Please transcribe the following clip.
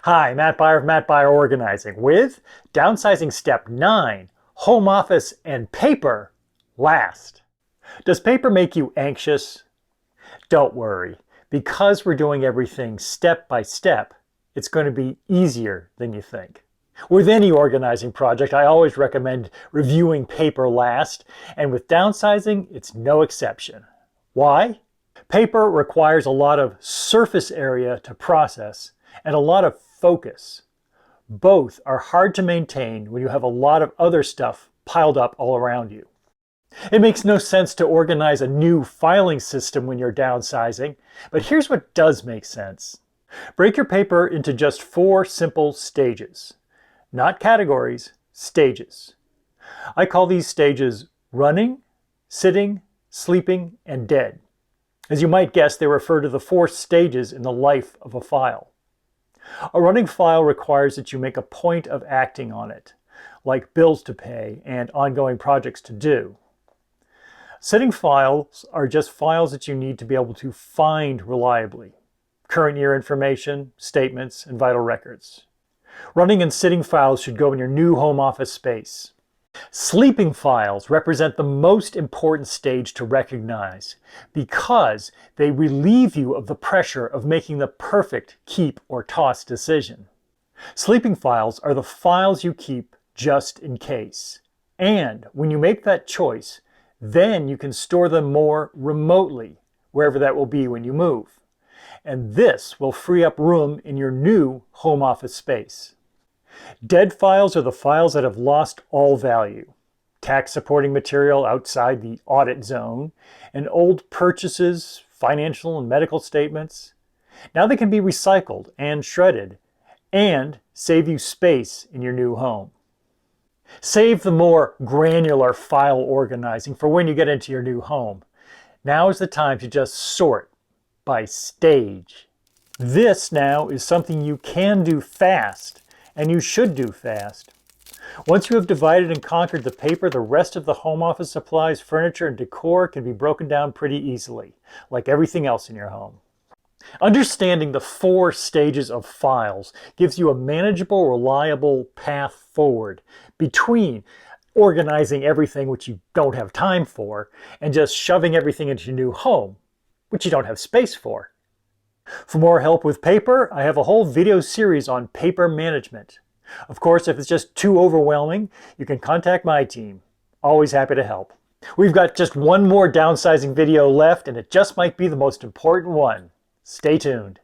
Hi, Matt Byer of Matt Byer Organizing with Downsizing Step 9, Home Office and Paper Last. Does paper make you anxious? Don't worry. Because we're doing everything step by step, it's going to be easier than you think. With any organizing project, I always recommend reviewing paper last, and with downsizing, it's no exception. Why? Paper requires a lot of surface area to process and a lot of focus. Both are hard to maintain when you have a lot of other stuff piled up all around you. It makes no sense to organize a new filing system when you're downsizing, but here's what does make sense. Break your paper into just 4 simple stages. Not categories, stages. I call these stages running, sitting, sleeping, and dead. As you might guess, they refer to the 4 stages in the life of a file. A running file requires that you make a point of acting on it, like bills to pay and ongoing projects to do. Sitting files are just files that you need to be able to find reliably. Current year information, statements, and vital records. Running and sitting files should go in your new home office space. Sleeping files represent the most important stage to recognize because they relieve you of the pressure of making the perfect keep or toss decision. Sleeping files are the files you keep just in case. And when you make that choice, then you can store them more remotely, wherever that will be when you move. And this will free up room in your new home office space. Dead files are the files that have lost all value. Tax supporting material outside the audit zone, and old purchases, financial and medical statements. Now they can be recycled and shredded and save you space in your new home. Save the more granular file organizing for when you get into your new home. Now is the time to just sort by stage. This now is something you can do fast, and you should do fast. Once you have divided and conquered the paper, the rest of the home office supplies, furniture, and decor can be broken down pretty easily, like everything else in your home. Understanding the 4 stages of files gives you a manageable, reliable path forward between organizing everything which you don't have time for and just shoving everything into your new home, which you don't have space for. For more help with paper, I have a whole video series on paper management. Of course, if it's just too overwhelming, you can contact my team. Always happy to help. We've got just one more downsizing video left, and it just might be the most important one. Stay tuned.